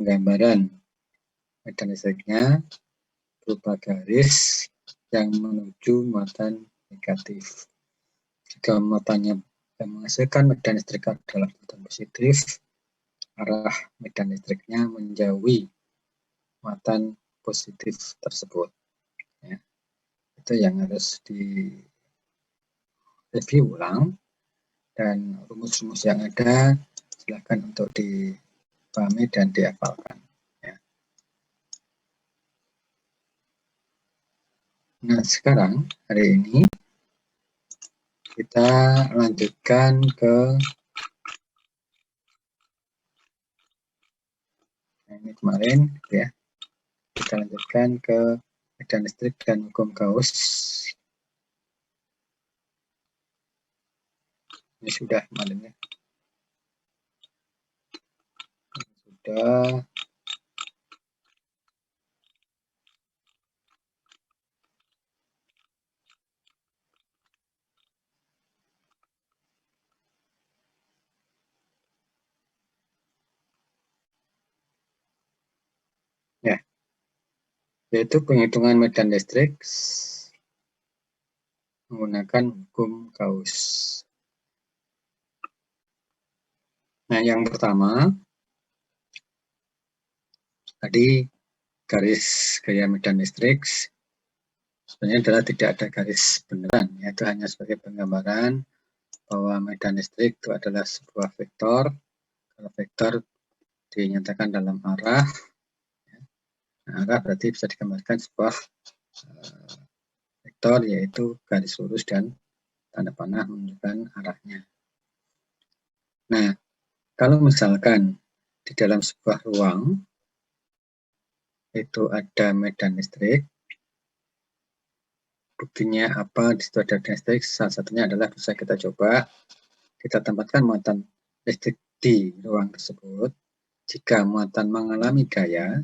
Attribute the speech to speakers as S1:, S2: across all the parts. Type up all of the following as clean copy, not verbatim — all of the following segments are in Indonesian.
S1: penggambaran medan listriknya berupa garis yang menuju muatan negatif. Jika muatannya yang menghasilkan medan listrik adalah muatan positif, arah medan listriknya menjauhi muatan positif tersebut. Ya. Itu yang harus di review ulang, dan rumus-rumus yang ada silakan untuk dipahami dan dihafalkan. Ya. Nah, sekarang hari ini kita lanjutkan ke ini kemarin, ya. Kita lanjutkan ke medan listrik dan hukum Gauss. Ini sudah kemarin, ya. Sudah. Ya, yaitu penghitungan medan listrik menggunakan hukum Gauss. Nah, yang pertama tadi garis gaya medan listrik sebenarnya adalah tidak ada garis beneran, yaitu hanya sebagai penggambaran bahwa medan listrik itu adalah sebuah vektor. Kalau vektor dinyatakan dalam arah, nah, arah berarti bisa digambarkan sebuah vektor, yaitu garis lurus dan tanda panah menunjukkan arahnya. Nah, kalau misalkan di dalam sebuah ruang itu ada medan listrik, buktinya apa di situ ada medan listrik? Salah satunya adalah bisa kita coba kita tempatkan muatan listrik di ruang tersebut. Jika muatan mengalami gaya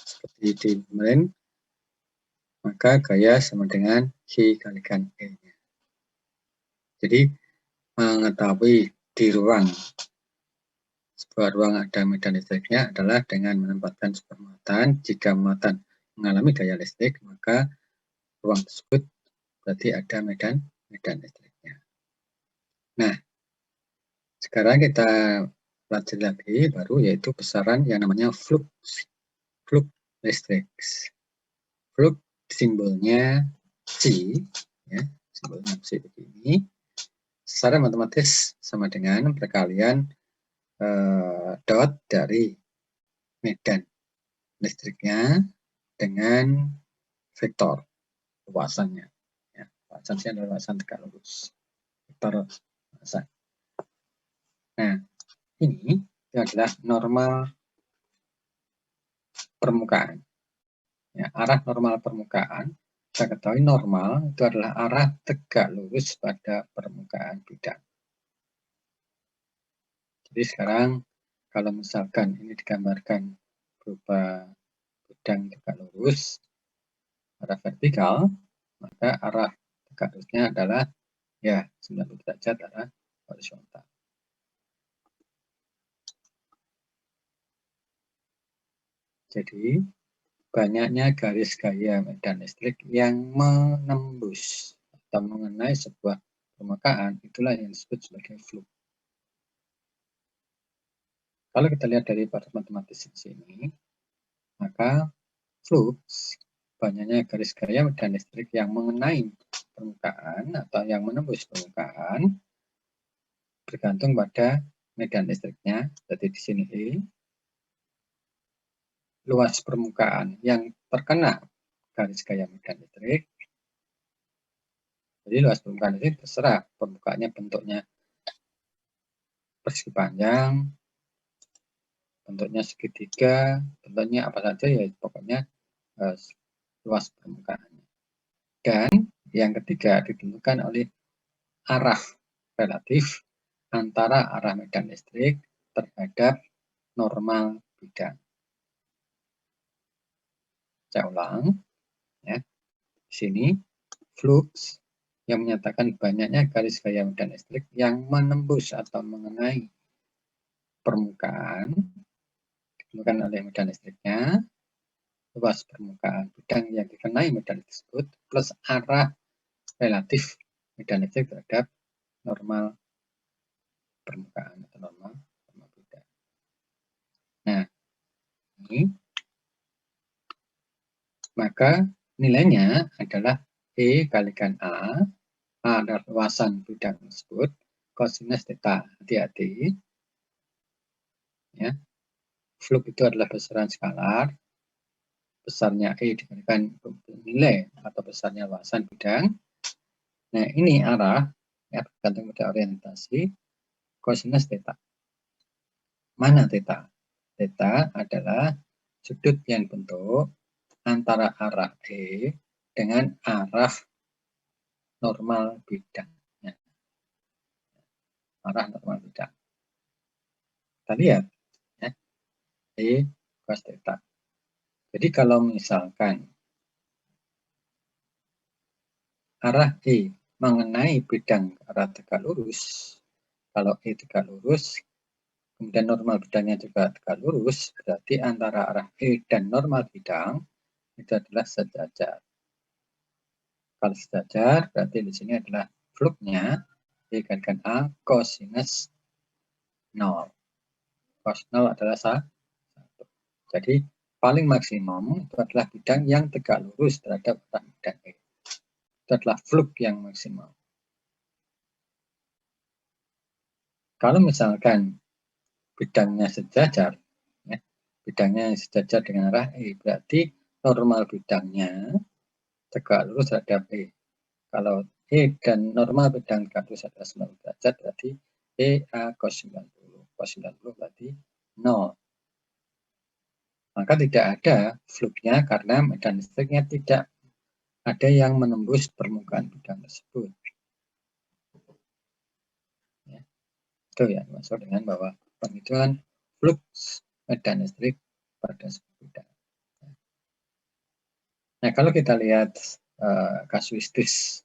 S1: seperti di kemarin, maka gaya sama dengan I kalikan E-nya. Jadi mengetahui di sebuah ruang ada medan listriknya adalah dengan menempatkan sebuah muatan. Jika muatan mengalami gaya listrik, maka ruang tersebut berarti ada medan listriknya. Nah, sekarang kita pelajari lagi baru, yaitu besaran yang namanya flux listrik. Flux simbolnya C, ya, simbolnya C begini. Secara matematis sama dengan perkalian dot dari medan listriknya dengan vektor luasannya. Ya, luasannya adalah luasan tegak lurus. Vektor luasan. Nah, ini adalah normal permukaan. Ya, arah normal permukaan, kita ketahui normal itu adalah arah tegak lurus pada permukaan bidang. Jadi sekarang kalau misalkan ini digambarkan berupa bidang tegak lurus, arah vertikal, maka arah tegak lurusnya adalah ya 90 derajat arah horizontal. Jadi banyaknya garis gaya medan listrik yang menembus atau mengenai sebuah permukaan, itulah yang disebut sebagai flux. Kalau kita lihat dari batas matematis di sini, maka flux banyaknya garis gaya medan listrik yang mengenai permukaan atau yang menembus permukaan bergantung pada medan listriknya. Jadi di sini E, luas permukaan yang terkena garis gaya medan listrik. Jadi luas permukaan ini terserah permukaannya bentuknya persegi panjang, bentuknya segitiga, bentuknya apa saja, ya pokoknya luas permukaannya. Dan yang ketiga ditentukan oleh arah relatif antara arah medan listrik terhadap normal bidang. Saya ulang, ya. Di sini flux yang menyatakan banyaknya garis gaya medan listrik yang menembus atau mengenai permukaan ditentukan oleh medan listriknya, luas permukaan bidang yang dikenai medan tersebut, plus arah relatif medan listrik terhadap normal permukaan atau normal bidang. Nah, ini maka nilainya adalah E kalikan A adalah luasan bidang tersebut, kosinus theta. Hati-hati. Ya. Flux itu adalah besaran skalar, besarnya E dikalikan nilai atau besarnya luasan bidang. Nah, ini arah, ya, bergantung pada orientasi, kosinus theta. Mana theta? Theta adalah sudut yang bentuk antara arah E dengan arah normal bidangnya. Arah normal bidang. Kita lihat, ya, E cos theta. Jadi kalau misalkan arah E mengenai bidang arah tegak lurus, kalau E tegak lurus, kemudian normal bidangnya juga tegak lurus, berarti antara arah E dan normal bidang itu adalah sejajar. Kalau sejajar, berarti di sini adalah fluknya E kalikan A kosinus 0. Cos 0 adalah 1. Jadi paling maksimum itu adalah bidang yang tegak lurus terhadap arah bidang E. Itu adalah fluk yang maksimal. Kalau misalkan bidangnya sejajar, ya, bidangnya sejajar dengan arah E, berarti normal bidangnya tegak lurus terhadap E. Kalau E dan normal bidang tegak lurus adalah 90 derajat, berarti E A cos 90. Cos 90 berarti 0. Maka tidak ada fluknya karena medan listriknya tidak ada yang menembus permukaan bidang tersebut. Ya, itu yang dimaksud dengan bahwa penghitungan flux medan listrik pada sebuah bidang. Nah, kalau kita lihat kasuistis,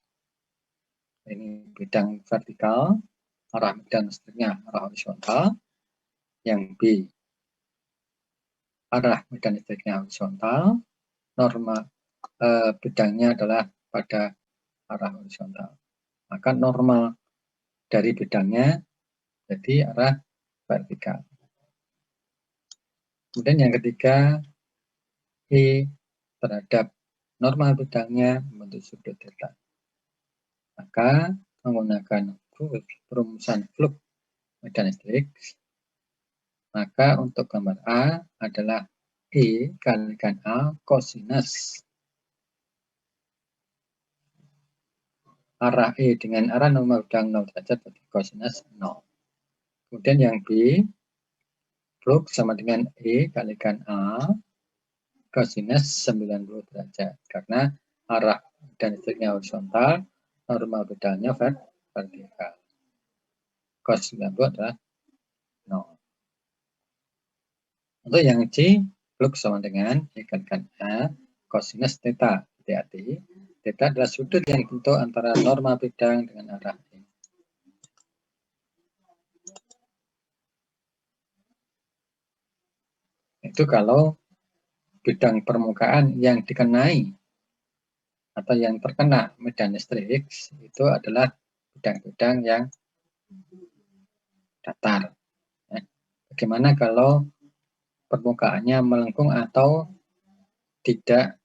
S1: ini bidang vertikal, arah medan listriknya arah horizontal, yang B arah medan listriknya horizontal, norma bidangnya adalah pada arah horizontal. Maka normal dari bidangnya jadi arah vertikal. Kemudian yang ketiga, E terhadap normal bidangnya membentuk sudut theta. Maka menggunakan perumusan flux medan listrik, maka untuk gambar A adalah E kalikan A kosinus arah E dengan arah normal bidang 0 derajat berarti kosinus 0. Kemudian yang B, flux sama dengan E kalikan A kosinus 90 derajat. Karena arah medan listriknya horizontal, normal bidangnya vertikal. Cos 90 adalah 0. Untuk yang C, flux sama dengan E kalikan A kosinus theta. Hati-hati. Theta adalah sudut yang bentuk antara normal bidang dengan arah E. Itu kalau bidang permukaan yang dikenai atau yang terkena medan listrik itu adalah bidang-bidang yang datar. Bagaimana kalau permukaannya melengkung atau tidak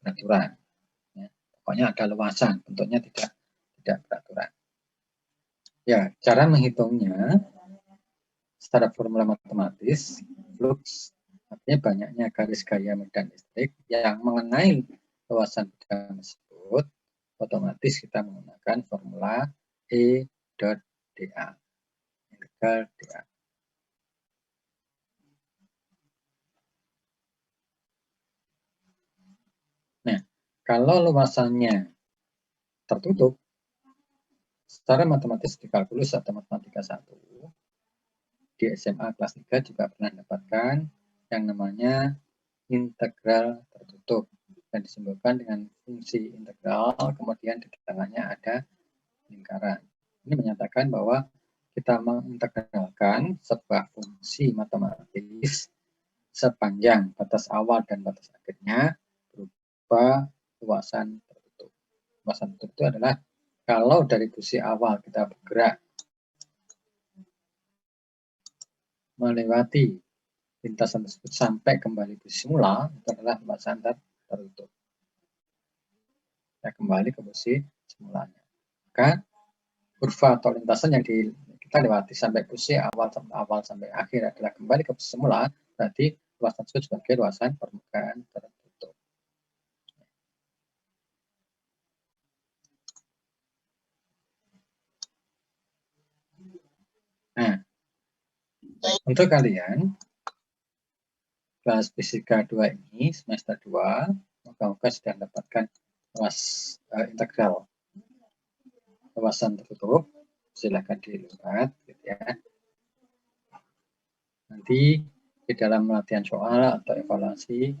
S1: beraturan? Ya, pokoknya ada luasan, bentuknya tidak beraturan. Ya, cara menghitungnya secara formula matematis, flux artinya banyaknya garis gaya medan listrik yang mengenai luasan bidang tersebut, otomatis kita menggunakan formula E dot dA, integral dA. Nah, kalau luasannya tertutup, secara matematis di kalkulus atau matematika 1, di SMA kelas 3 juga pernah mendapatkan yang namanya integral tertutup dan disimbolkan dengan fungsi integral, kemudian di tengahnya ada lingkaran. Ini menyatakan bahwa kita mengintegralkan sebuah fungsi matematis sepanjang batas awal dan batas akhirnya berupa luasan tertutup. Luasan tertutup itu adalah kalau dari posisi awal kita bergerak melewati lintasan tersebut sampai kembali ke semula, itu adalah luasan tertutup. Ya, kembali ke posisi semulanya. Maka kurva atau lintasan yang kita lewati sampai posisi awal sampai akhir adalah kembali ke posisi semula, berarti luasan tersebut sebagai luasan permukaan tertutup. Nah, untuk kalian kelas fisika 2 ini semester 2, moga-moga sudah mendapatkan integral luasan tertutup. Silakan dilihat gitu ya. Nanti di dalam latihan soal atau evaluasi,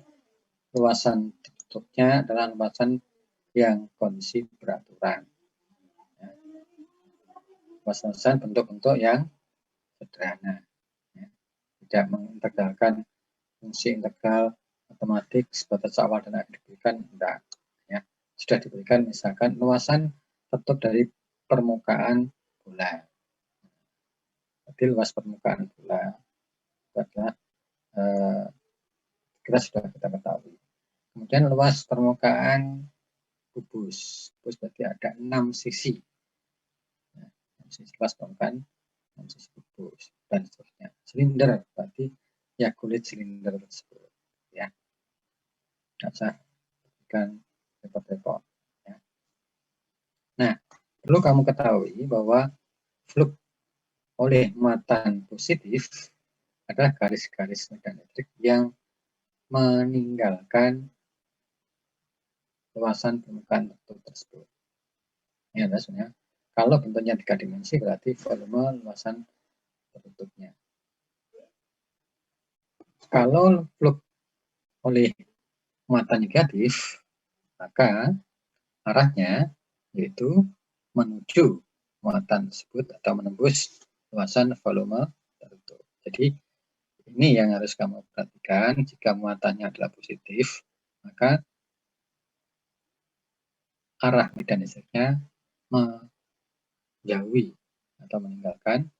S1: luasan tertutupnya adalah luasan yang kondisi beraturan. Ya. Luasan bentuk-bentuk yang sederhana. Ya. Tidak mengintegralkan fungsi integral matematik batas awal dan akhir diberikan, enggak. Ya. Sudah diberikan misalkan luasan tertutup dari permukaan bola. Jadi luas permukaan bola adalah kita ketahui. Kemudian luas permukaan kubus berarti ada 6 sisi. Ya, 6 sisi luas permukaan 6 sisi kubus dan seterusnya. Silinder berarti ya kulit silinder tersebut. Ya, tidak usah berikan repot-repot. Ya. Nah, perlu kamu ketahui bahwa fluk oleh muatan positif adalah garis-garis medan elektrik yang meninggalkan luasan permukaan tertutup tersebut. Ya, maksudnya kalau bentuknya 3 dimensi berarti volume luasan tertutupnya. Kalau fluk oleh muatan negatif, maka arahnya yaitu menuju muatan tersebut atau menembus luasan volume tertutup. Jadi ini yang harus kamu perhatikan. Jika muatannya adalah positif, maka arah medan listriknya menjauhi atau meninggalkan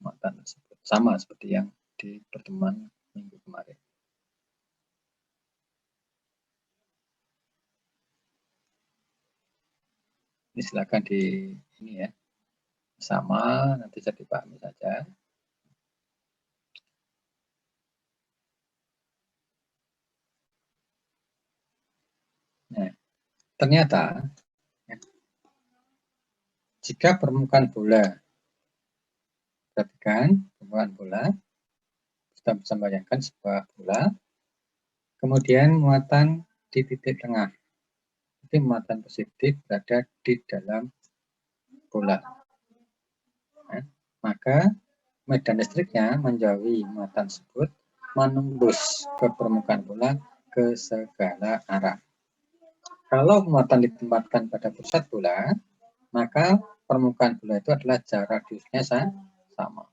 S1: muatan tersebut. Sama seperti yang di pertemuan minggu kemarin. Ini silakan di ini ya, sama nanti saya dipahami saja. Nah, ternyata ya, jika permukaan bola, perhatikan permukaan bola, kita bisa bayangkan sebuah bola, kemudian muatan di titik tengah. Jadi muatan positif berada di dalam bola. Nah, maka medan listriknya menjauhi muatan tersebut, menembus ke permukaan bola ke segala arah. Kalau muatan ditempatkan pada pusat bola, maka permukaan bola itu adalah jarak radiusnya sama.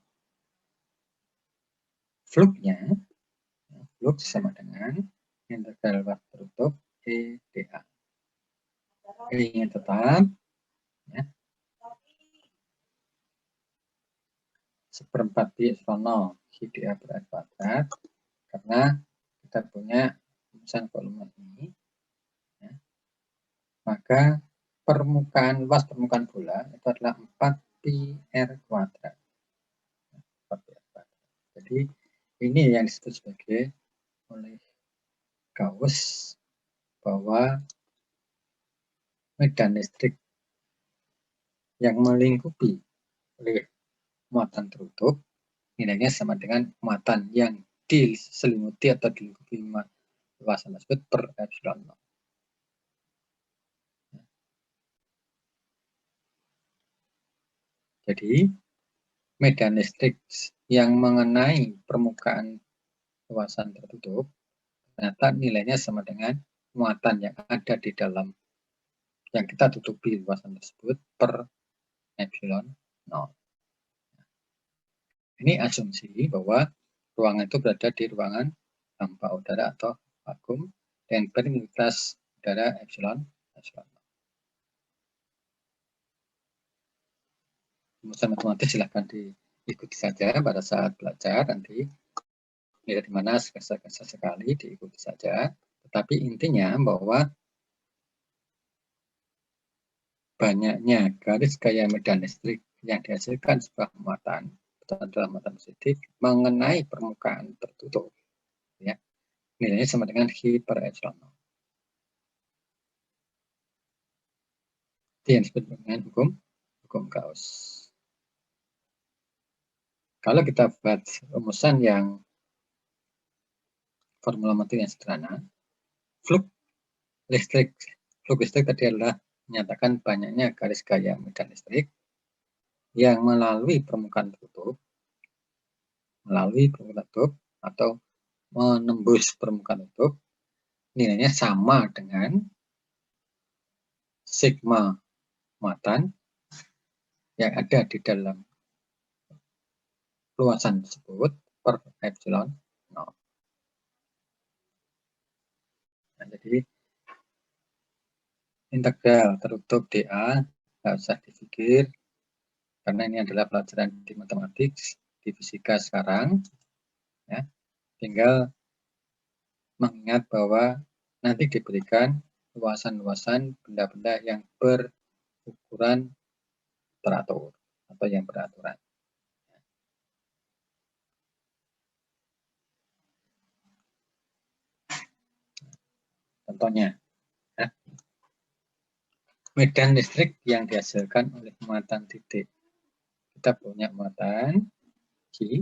S1: Fluknya, fluk sama dengan integral luas tertutup EdA. E-nya tetap ya, 1/4 pi epsilon 0 dA per R kuadrat, karena kita punya rumusan volume ini, ya, maka luas permukaan bola itu adalah 4 pi R kuadrat. 4 pi R kuadrat. Jadi ini yang disebut sebagai oleh Gauss bahwa medan listrik yang melingkupi oleh muatan tertutup nilainya sama dengan muatan yang diselimuti atau dilingkupi luasan tersebut per epsilon 0. Jadi medan listrik yang mengenai permukaan luasan tertutup ternyata nilainya sama dengan muatan yang ada di dalam yang kita tutupi luasan tersebut per epsilon 0. Ini asumsi bahwa ruangan itu berada di ruangan tanpa udara atau vakum dengan permilitas udara epsilon. Rumusan matematis silahkan diikuti saja pada saat belajar nanti. Lihat di mana sekali diikuti saja. Tetapi intinya bahwa banyaknya garis gaya medan listrik yang dihasilkan sebuah muatan dalam muatan positif mengenai permukaan tertutup, ya, nilainya sama dengan Hi per epsilon. Itu yang disebut dengan hukum Gauss. Kalau kita buat rumusan yang formula materi yang sederhana, flux listrik tadi adalah menyatakan banyaknya garis gaya medan listrik yang melalui permukaan tertutup atau menembus permukaan tertutup, nilainya sama dengan sigma muatan yang ada di dalam luasan tersebut per epsilon 0. Nah, jadi integral tertutup dA nggak usah dipikir karena ini adalah pelajaran di matematik, di fisika sekarang, ya. Tinggal mengingat bahwa nanti diberikan luasan-luasan benda-benda yang berukuran teratur atau yang beraturan. Contohnya, ya, medan listrik yang dihasilkan oleh muatan titik. Kita punya muatan Q,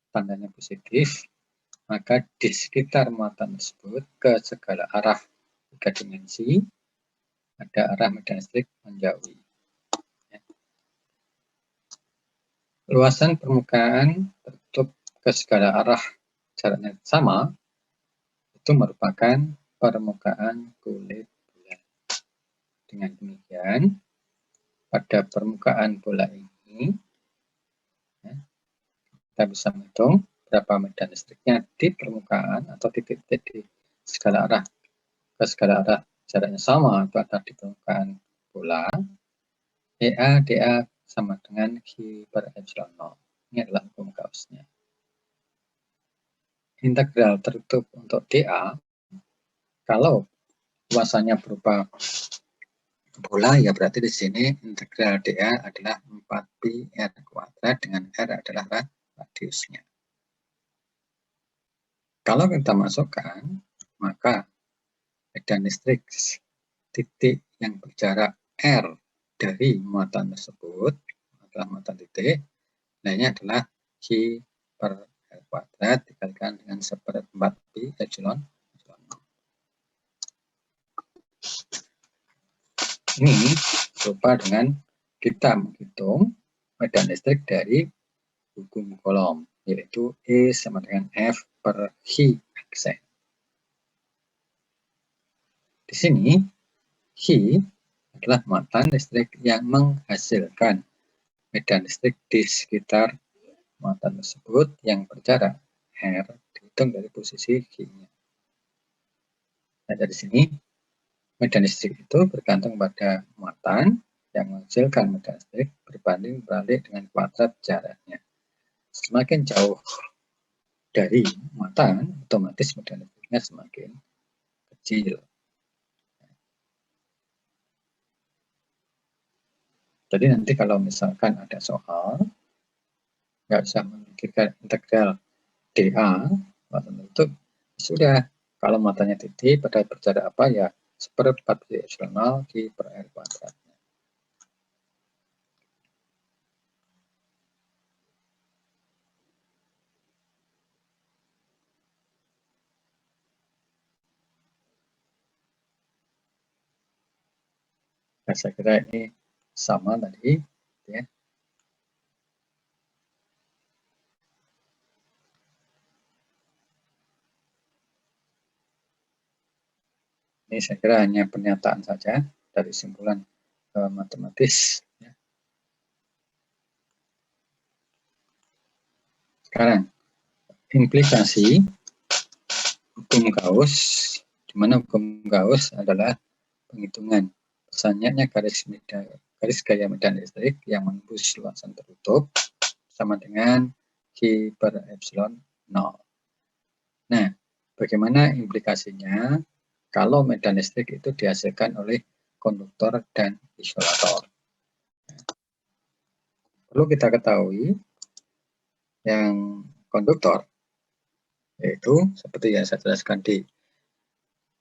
S1: tandanya positif, maka di sekitar muatan tersebut ke segala arah 3 dimensi ada arah medan listrik menjauhi. Ya. Luasan permukaan tertutup ke segala arah jaraknya sama itu merupakan permukaan kulit bulan. Dengan demikian, pada permukaan bola ini, ya, kita bisa menghitung berapa medan listriknya di permukaan atau titik-titik di segala arah ke segala arah jaraknya sama atau ada di permukaan bola. EA dA sama dengan Q per epsilon 0. Ini adalah hukum Gauss-nya. Integral tertutup untuk dA, kalau luasannya berupa bola, ya berarti di sini integral dA adalah 4pi r kuadrat dengan r adalah radiusnya. Kalau kita masukkan, maka medan listrik titik yang berjarak r dari muatan tersebut adalah muatan titik, nilainya adalah Q per r kuadrat dikalikan dengan 1/4pi epsilon. Ini berupa dengan kita menghitung medan listrik dari hukum Coulomb, yaitu E sama dengan F per Hi aksen. Di sini, Hi adalah muatan listrik yang menghasilkan medan listrik di sekitar muatan tersebut yang berjarak R dihitung dari posisi Hi-nya. Nah, dari sini medan listrik itu bergantung pada muatan yang menghasilkan medan listrik berbanding berbalik dengan kuadrat jaraknya. Semakin jauh dari muatan, otomatis medan listriknya semakin kecil. Jadi nanti kalau misalkan ada soal, nggak usah memikirkan integral dA, itu sudah, kalau matanya titik pada berjarak apa ya 1/4pi epsilon 0 Q per r kuadrat. Nah, saya kira ini sama tadi, ya. Ini saya kira hanya pernyataan saja dari simpulan matematis. Ya. Sekarang, implikasi hukum Gauss, di mana hukum Gauss adalah penghitungan banyaknya garis gaya medan listrik yang menembus luasan tertutup sama dengan Q per epsilon 0. Nah, bagaimana implikasinya kalau medan listrik itu dihasilkan oleh konduktor dan isolator? Perlu kita ketahui yang konduktor yaitu seperti yang saya jelaskan di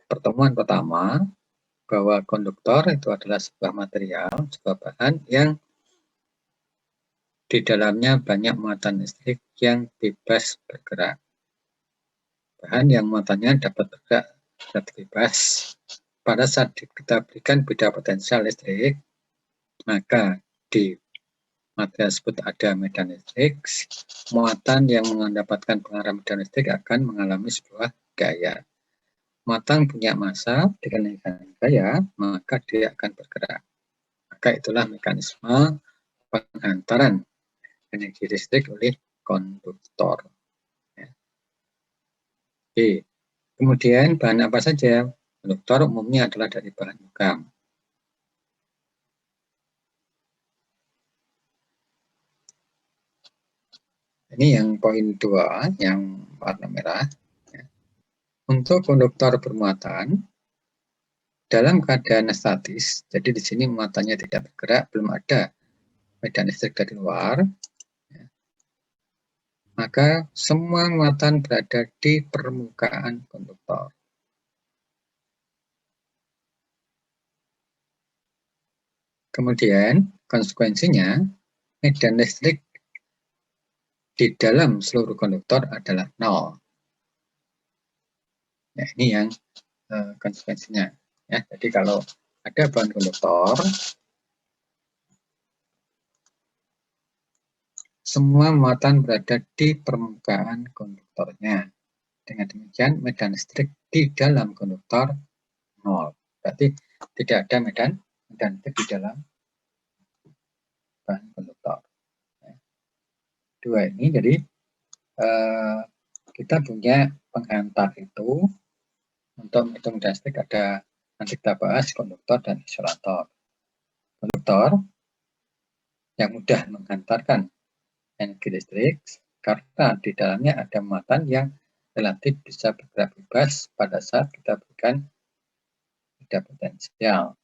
S1: pertemuan pertama, bahwa konduktor itu adalah sebuah material, sebuah bahan yang di dalamnya banyak muatan listrik yang bebas bergerak. Bahan yang muatannya dapat bergerak secara bebas. Pada saat kita berikan beda potensial listrik, maka di material tersebut ada medan listrik. Muatan yang mendapatkan pengaruh medan listrik akan mengalami sebuah gaya. Muatan punya massa dikalikan gaya, maka dia akan bergerak. Maka itulah mekanisme penghantaran energi listrik oleh konduktor. Oke. Kemudian bahan apa saja? Konduktor umumnya adalah dari bahan logam. Ini yang poin 2, yang warna merah. Untuk konduktor bermuatan, dalam keadaan statis, jadi di sini muatannya tidak bergerak, belum ada medan listrik dari luar, maka semua muatan berada di permukaan konduktor. Kemudian konsekuensinya medan listrik di dalam seluruh konduktor adalah 0. Ya, ini yang konsekuensinya. Ya, jadi kalau ada bahan konduktor, semua muatan berada di permukaan konduktornya. Dengan demikian medan listrik di dalam konduktor 0. Berarti tidak ada medan listrik di dalam bahan konduktor. Dua ini, jadi kita punya penghantar itu. Untuk menghitung medan listrik ada, nanti kita bahas konduktor dan isolator. Konduktor yang mudah menghantarkan energi listrik karena di dalamnya ada muatan yang relatif bisa bergerak bebas pada saat kita berikan beda potensial.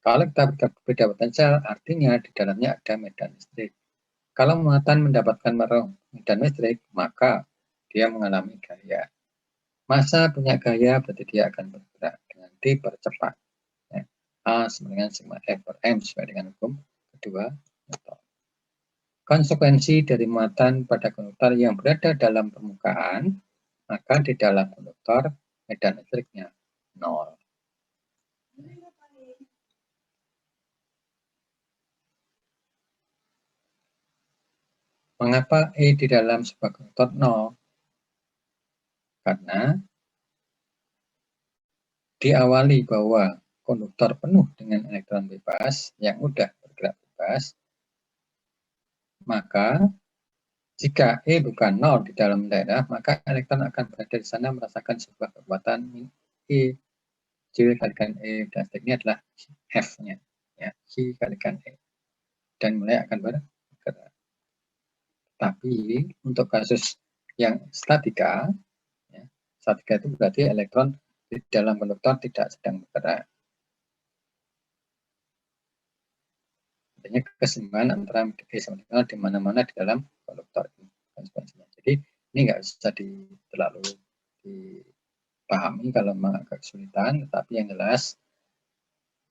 S1: Kalau kita berikan beda potensial, artinya di dalamnya ada medan listrik. Kalau muatan mendapatkan medan listrik, maka dia mengalami gaya. Massa punya gaya, berarti dia akan bergerak dengan dipercepat. Ya. A sama dengan sigma F per M sesuai dengan hukum kedua. Konsekuensi dari muatan pada konduktor yang berada dalam permukaan, maka di dalam konduktor medan listriknya 0. Mengapa E di dalam sebuah konduktor 0? Karena diawali bahwa konduktor penuh dengan elektron bebas yang mudah bergerak bebas, maka jika E bukan 0 di dalam daerah, maka elektron akan berada di sana merasakan sebuah kekuatan E. J kalikan E dan seterusnya adalah F-nya. Ya, Q kalikan E. Dan mulai akan bergerak. Tapi untuk kasus yang statika, ya, statika itu berarti elektron di dalam konduktor tidak sedang bergerak. Artinya keseimbangan antara E sama dengan di mana-mana di dalam konduktor ini. Jadi ini nggak bisa terlalu dipahami kalau memang agak kesulitan, tetapi yang jelas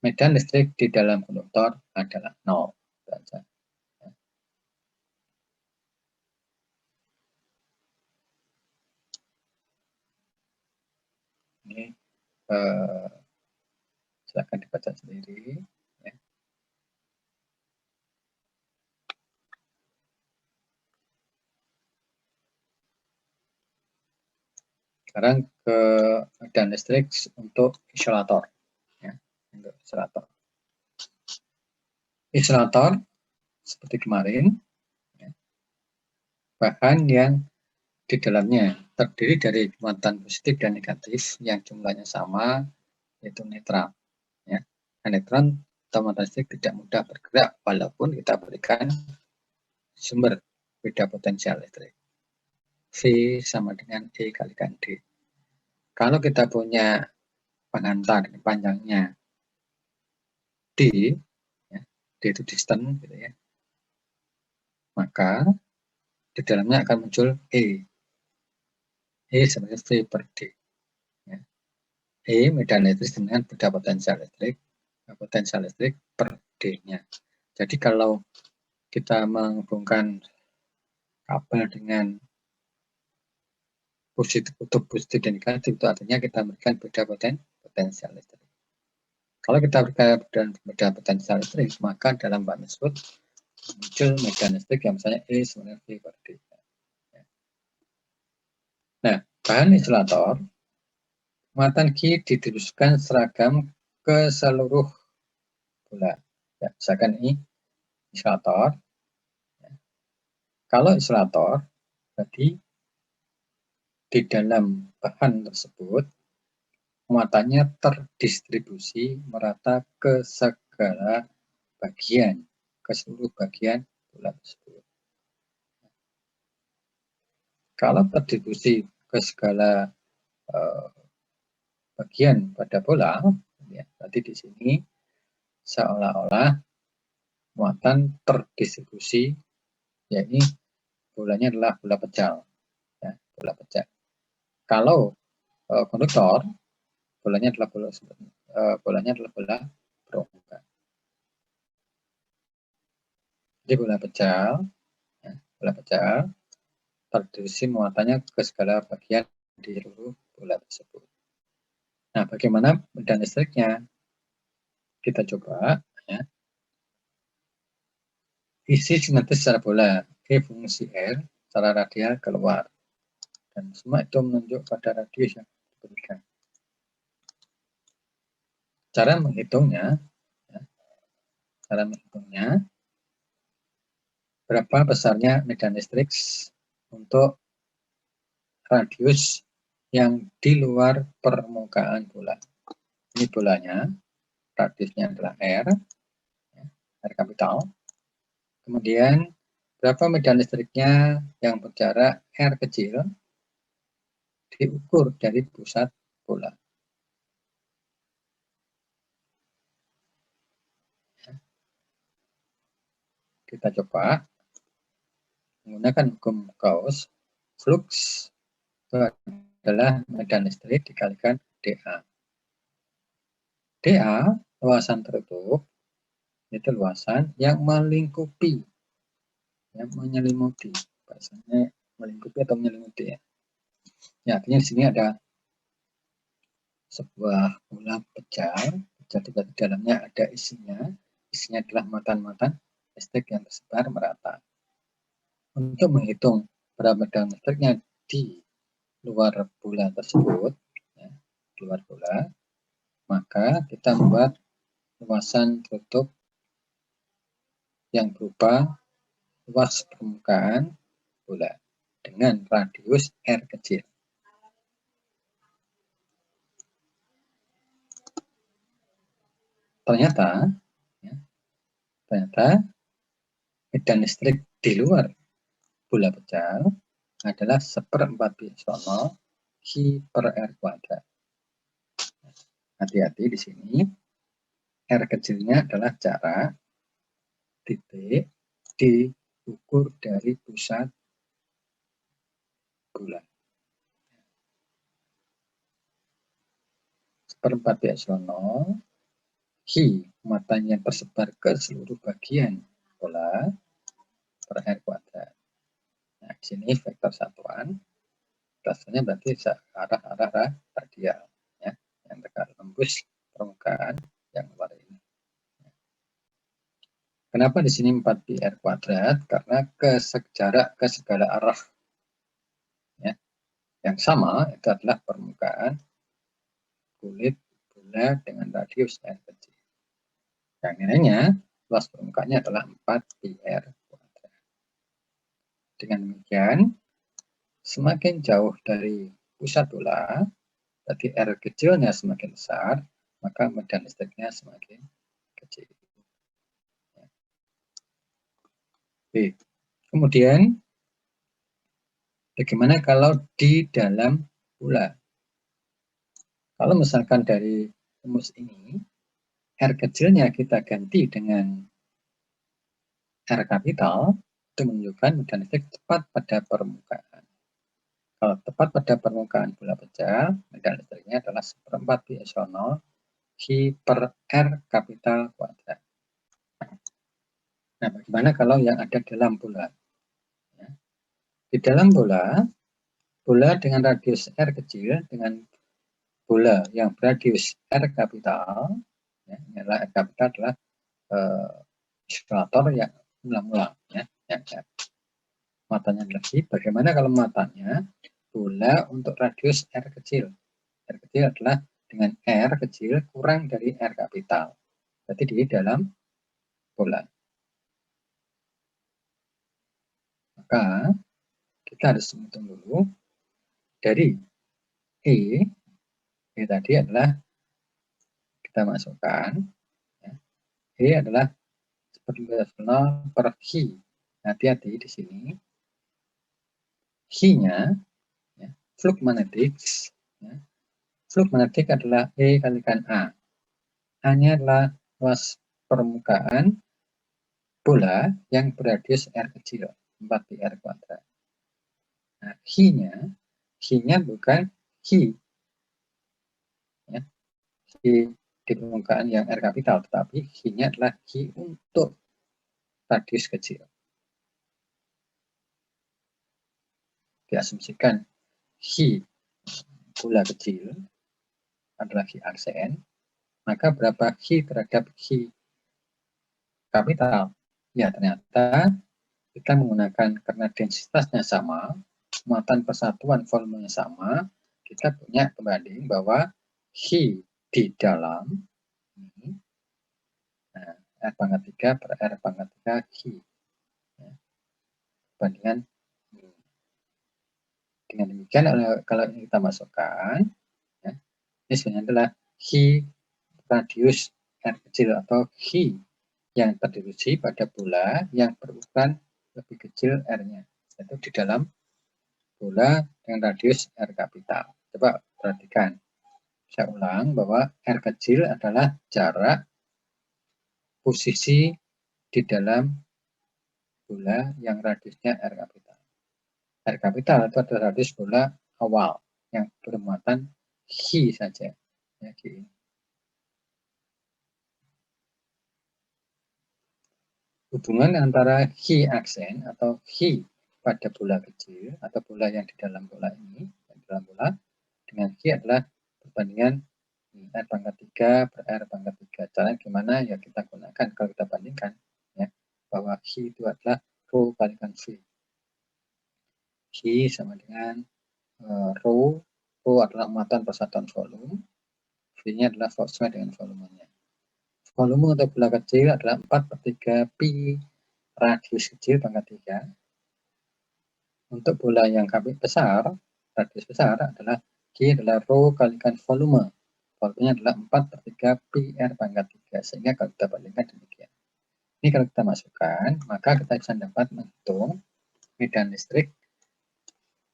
S1: medan listrik di dalam konduktor adalah 0. Ini silakan dibaca sendiri. Ya. Sekarang ke medan listrik untuk isolator. Ya, untuk isolator. Isolator seperti kemarin, ya, bahan yang di dalamnya terdiri dari muatan positif dan negatif yang jumlahnya sama, yaitu netral. Ya. Nah, neutron atau muatan listrik tidak mudah bergerak walaupun kita berikan sumber beda potensial listrik. V sama dengan E kalikan D. Kalau kita punya pengantar panjangnya D, ya, D itu distance, gitu ya, maka di dalamnya akan muncul E. E sebagai V per D. Ya. E medan elektris dengan beda potensial listrik per D-nya. Jadi kalau kita menghubungkan kabel dengan kutub positif dan negatif, itu artinya kita memberikan beda potensial listrik. Kalau kita berikan beda potensial listrik, maka dalam bahan tersebut muncul medan listrik yang misalnya E sama V per D. Nah, bahan insulator muatan Q didistribusikan seragam ke seluruh bola. Ya, misalkan ini insulator. Ya. Kalau insulator, berarti di dalam bahan tersebut muatannya terdistribusi merata ke segala bagian, ke seluruh bagian bola tersebut. Kalau terdistribusi ke segala bagian pada bola, ya, berarti di sini seolah-olah muatan terdistribusi, yakni bolanya adalah bola pecal, ya, bola pecal. Kalau konduktor, bolanya adalah bola permukaan. Jadi bola pecal, ya, bola pecal terdistribusi muatannya ke segala bagian di seluruh bola tersebut. Nah, bagaimana medan listriknya? Kita coba, ya. Isi simetris secara bola, E fungsi R secara radial keluar. Dan semua itu menunjuk pada radius yang diberikan. Cara menghitungnya, ya, berapa besarnya medan listrik untuk radius yang di luar permukaan bola. Ini bolanya, radiusnya adalah R, ya, R kapital. Kemudian berapa medan listriknya yang berjarak R kecil diukur dari pusat bola. Kita coba menggunakan hukum Gauss. Flux itu adalah medan listrik dikalikan dA. dA, luasan tertutup, itu luasan yang melingkupi, yang menyelimuti. Bahasanya melingkupi atau menyelimuti, ya. Ya, artinya di sini ada sebuah bola pecal, di dalamnya ada isinya adalah muatan-muatan listrik yang tersebar merata. Untuk menghitung berapa medan listriknya di luar bola tersebut, ya, luar bola, maka kita membuat luasan tutup yang berupa luas permukaan bola dengan radius R kecil. Ternyata medan listrik di luar bola pecal adalah 1/4 pi epsilon Q per R kuadrat. Hati-hati di sini, R kecilnya adalah jarak titik diukur dari pusat bola. 1/4 pi epsilon Q muatannya tersebar ke seluruh bagian bola per R kuadrat. Nah, di sini vektor satuan, dasarnya berarti arah radial, ya, yang dekat tembus permukaan yang luar ini. Kenapa di sini 4 pi R kuadrat? Karena jarak ke segala arah, ya, yang sama itu adalah permukaan kulit bola dengan radius R kecil. Yang nilainya luas permukaannya adalah 4 pi R kuadrat. Dengan demikian, semakin jauh dari pusat bola, berarti R kecilnya semakin besar, maka medan listriknya semakin kecil. Oke. Kemudian, bagaimana kalau di dalam bola? Kalau misalkan dari rumus ini, R kecilnya kita ganti dengan R kapital, itu menunjukkan medan listrik tepat pada permukaan. Kalau tepat pada permukaan bola pecah, medan listriknya adalah 1/4 pi epsilon 0 Q per R kapital kuadrat. Nah, bagaimana kalau yang ada dalam bola? Ya. Di dalam bola, bola dengan radius R kecil dengan bola yang beradius R kapital, ya, inilah R kapital adalah isolator yang ulang-ulang, ya. Matanya lagi, bagaimana kalau matanya bola untuk radius R kecil? R kecil adalah dengan R kecil kurang dari R kapital. Berarti di dalam bola. Maka kita harus menghitung dulu dari E tadi adalah kita masukkan, ya. E adalah 1/0 per Q. Hati-hati di sini. Q-nya, ya, flux magnetic, ya. Flux magnetic adalah E kalikan A. A-nya adalah luas permukaan bola yang beradius R kecil, 4 pi R kuadrat. Nah, Q-nya bukan Q, ya, Q di permukaan yang R kapital, tetapi Q-nya adalah Q untuk radius kecil. Diasumsikan Q bola kecil adalah Q aksen, maka berapa Q terhadap Q kapital? Ya, ternyata kita menggunakan karena densitasnya sama, muatan persatuan volumenya sama, kita punya pembanding bahwa Q di dalam ini, nah, R pangkat 3 per R pangkat 3 Q. Ya, perbandingan ini. Dengan demikian, kalau ini kita masukkan, ya, ini sebenarnya adalah Q radius R kecil atau Q yang terdistribusi pada bola yang berukuran lebih kecil R-nya, yaitu di dalam bola dengan radius R kapital. Coba perhatikan. Saya ulang bahwa R kecil adalah jarak posisi di dalam bola yang radiusnya R kapital. R kapital itu adalah radius bola awal yang bermuatan Q saja. Ya, Q. Hubungan antara Q aksen atau Q pada bola kecil atau bola yang di dalam bola ini, di dalam bola dengan Q adalah perbandingan R pangkat 3 per R pangkat 3. Caranya gimana? Ya kita gunakan kalau kita bandingkan, ya, bahwa Q itu adalah rho kalikan V. Q sama dengan rho adalah muatan persatuan volume, V-nya adalah sesuai dengan volumenya. Volume untuk bola kecil adalah 4/3 pi radius kecil pangkat 3. Untuk bola yang besar, radius besar adalah G adalah rho kalikan volume. Volumenya adalah 4/3 pi R pangkat 3. Sehingga kalau kita bandingkan demikian. Ini kalau kita masukkan, maka kita bisa dapat menghitung medan listrik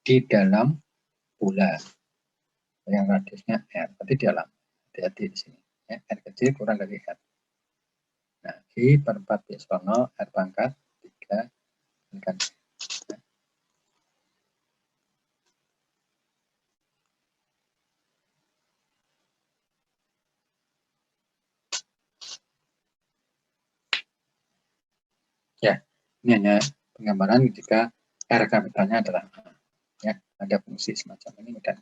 S1: di dalam bola yang radiusnya R. Berarti di dalam. Hati-hati di sini. Ya, R kecil kurang dari R. Nah, G per 4 pi epsilon 0 R pangkat 3 kalikan. Ya, ini hanya penggambaran jika R kapitalnya adalah A. Ya, ada fungsi semacam ini medan.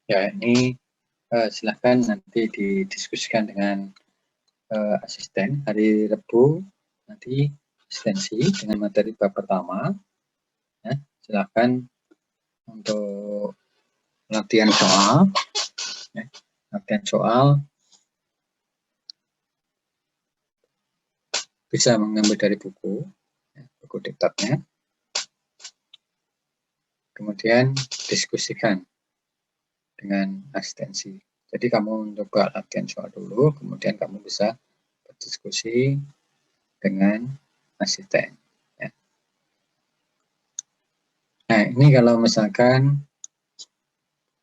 S1: Ya, ini silahkan nanti didiskusikan dengan asisten hari Rabu nanti asistensi dengan materi bab pertama. Ya, silakan untuk latihan soal. Ya, latihan soal bisa mengambil dari buku, ya, buku diktatnya. Kemudian diskusikan dengan asistensi. Jadi kamu coba latihan soal dulu, kemudian kamu bisa berdiskusi dengan asisten. Ya. Nah, ini kalau misalkan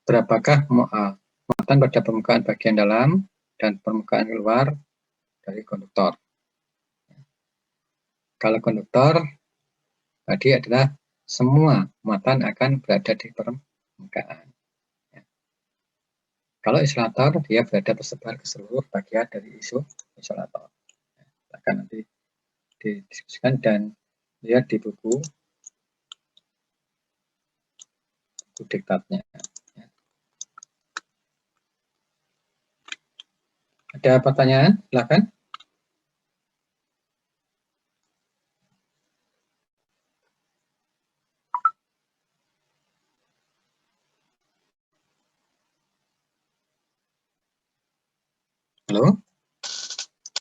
S1: berapakah muatan pada permukaan bagian dalam dan permukaan luar dari konduktor. Kalau konduktor tadi adalah semua muatan akan berada di permukaan. Ya. Kalau isolator, dia berada tersebar ke seluruh bagian dari isolator. Ya, akan nanti didiskusikan dan lihat di buku diktatnya. Ya. Ada pertanyaan? Silakan. Halo?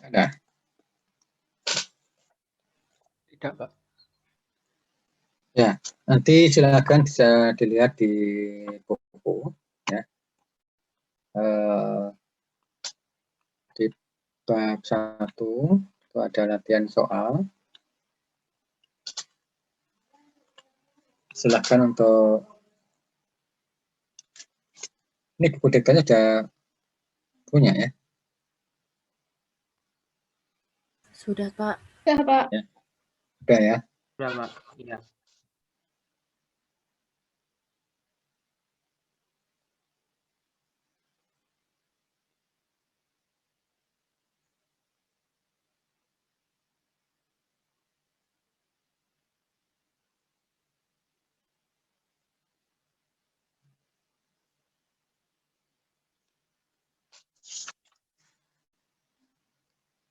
S1: Ada?
S2: Tidak, Pak.
S1: Ya, nanti silakan bisa dilihat di buku. Ya. Di bab 1 itu ada latihan soal. Silakan untuk ini buku diktatnya sudah punya ya?
S3: Sudah, Pak.
S4: Sudah, Pak.
S1: Ya. Sudah ya?
S2: Sudah, Pak. Iya.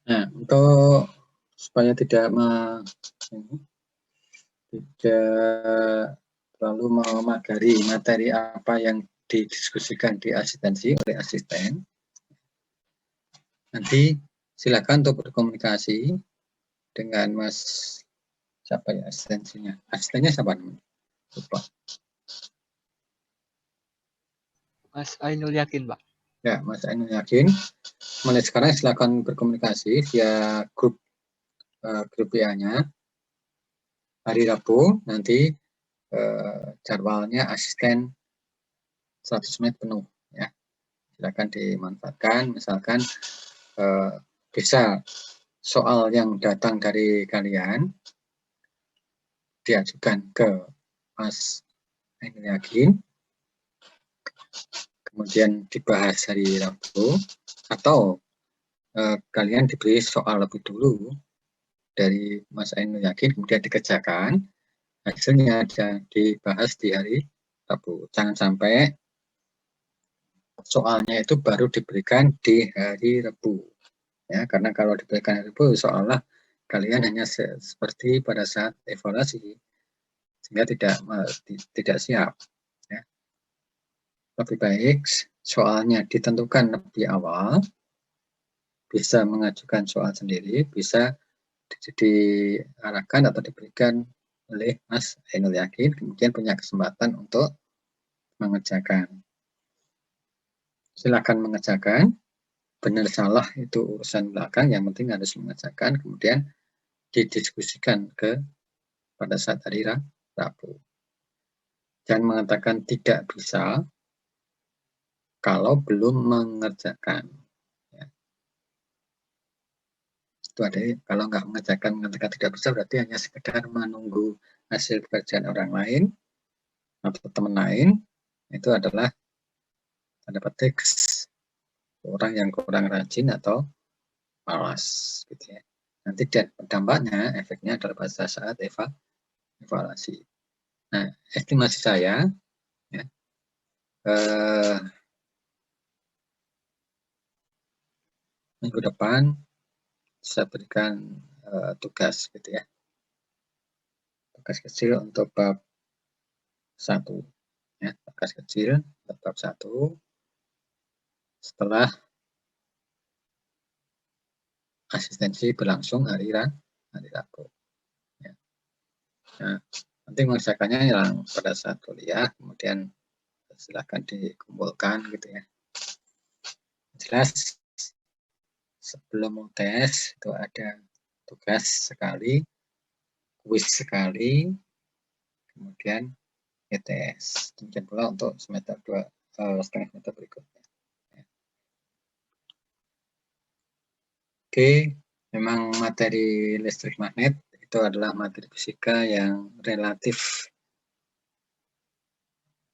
S1: Nah, untuk supaya tidak terlalu memagari materi apa yang didiskusikan di asistensi oleh asisten, nanti silakan untuk berkomunikasi dengan Mas siapa ya asistensinya? Asistennya siapa namanya? Lupa.
S2: Mas Ainul Yakin, Pak.
S1: Ya, Mas Ainul Yakin. Mulai sekarang silakan berkomunikasi via grup WA-nya. Hari Rabu nanti jadwalnya asisten 100 menit penuh ya. Silakan dimanfaatkan, misalkan bisa soal yang datang dari kalian diajukan ke Mas Ainul Yakin, kemudian dibahas hari Rabu, atau kalian diberi soal lebih dulu dari Mas Ainul Yakin, kemudian dikerjakan, hasilnya dibahas di hari Rabu. Jangan sampai soalnya itu baru diberikan di hari Rabu. Ya, karena kalau diberikan hari Rabu, seolah kalian hanya seperti pada saat evaluasi, sehingga tidak siap. Ya. Lebih baik soalnya ditentukan lebih awal, bisa mengajukan soal sendiri, bisa diarahkan atau diberikan oleh Mas Ainul Yakin, kemudian punya kesempatan untuk mengerjakan. Silakan mengerjakan, benar salah itu urusan belakang, yang penting harus mengerjakan, kemudian didiskusikan pada saat hari Rabu. Jangan mengatakan tidak bisa kalau belum mengerjakan. Ya. Itu ada, kalau nggak mengerjakan, mengatakan tidak bisa, berarti hanya sekedar menunggu hasil pekerjaan orang lain atau teman lain. Itu adalah tanda petik orang yang kurang rajin atau malas gitu ya. Nanti dampaknya, efeknya adalah pada saat evaluasi. Nah, estimasi saya ya, minggu depan saya berikan tugas gitu ya. Tugas kecil untuk bab 1 ya, tugas kecil untuk bab 1 setelah asistensi berlangsung hari Rabu ya. Nah, nanti mengerjakannya yang pada saat kuliah, kemudian silakan dikumpulkan gitu ya. Jelas sebelum UTS itu ada tugas sekali, kuis sekali, kemudian ETS. Demikian pula untuk semester 2 setengah semester berikutnya. Oke, memang materi listrik magnet itu adalah materi fisika yang relatif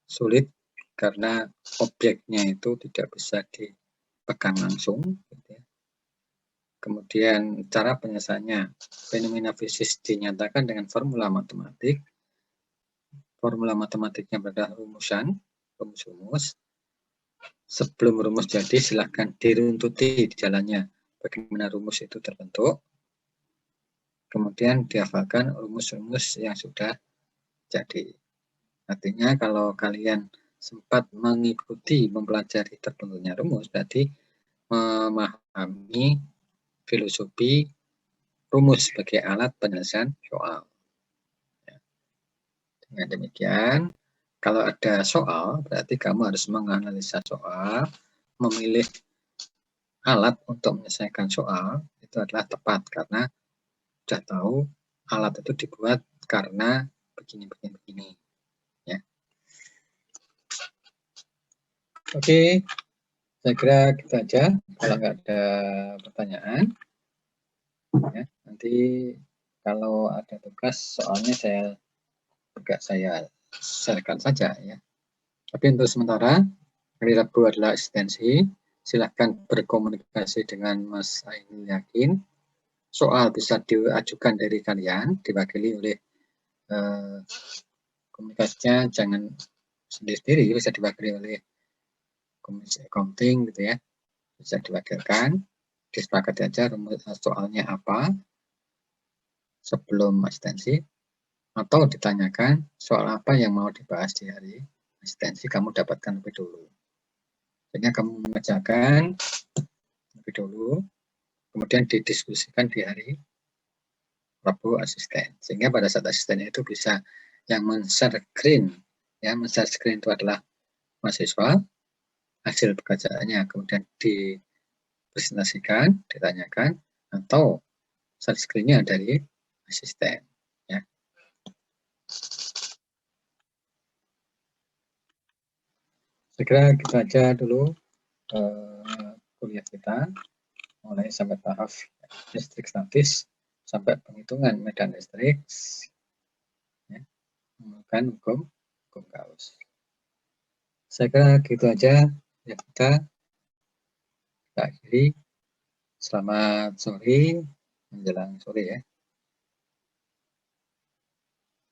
S1: sulit karena objeknya itu tidak bisa dipegang langsung. Gitu ya. Kemudian cara penyelesaiannya, fenomena fisik dinyatakan dengan formula matematik. Formula matematiknya adalah rumus. Sebelum rumus jadi, silahkan diruntuti di jalannya bagaimana rumus itu terbentuk. Kemudian dihafalkan rumus-rumus yang sudah jadi. Artinya kalau kalian sempat mengikuti mempelajari terbentuknya rumus, berarti memahami filosofi rumus sebagai alat penyelesaian soal. Dengan demikian, kalau ada soal, berarti kamu harus menganalisa soal, memilih alat untuk menyelesaikan soal, itu adalah tepat, karena sudah tahu alat itu dibuat karena begini. Ya. Oke, saya kira gitu aja. Kalau nggak ada pertanyaan, ya, nanti kalau ada tugas soalnya saya sharekan saja ya. Tapi untuk sementara hari Rabu adalah asistensi. Silahkan berkomunikasi dengan Mas Ainul Yakin. Soal bisa diajukan dari kalian, diwakili oleh komunikasinya jangan sendiri-sendiri, bisa diwakili oleh komisi accounting gitu ya, bisa diwakilkan, disepakati aja soalnya apa sebelum asistensi, atau ditanyakan soal apa yang mau dibahas di hari asistensi, kamu dapatkan lebih dulu. Sehingga kamu mengerjakan lebih dulu, kemudian didiskusikan di hari Rabu asisten. Sehingga pada saat asistennya itu bisa yang men-share screen, ya, men-share screen itu adalah mahasiswa, hasil pekerjaannya kemudian dipresentasikan, ditanyakan, atau share screen-nya dari asisten. Ya. Saya kira gitu aja dulu kuliah kita, mulai sampai tahap listrik statis sampai penghitungan medan listrik, ya, menggunakan hukum Gauss. Saya kira gitu aja ya, kita akhiri. Selamat sore, menjelang sore ya.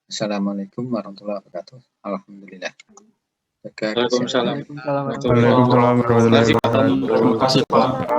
S1: Assalamualaikum warahmatullahi wabarakatuh. Alhamdulillah.
S4: Waalaikumsalam.
S2: Waalaikumsalam warahmatullahi wabarakatuh.
S4: Terima kasih Pak.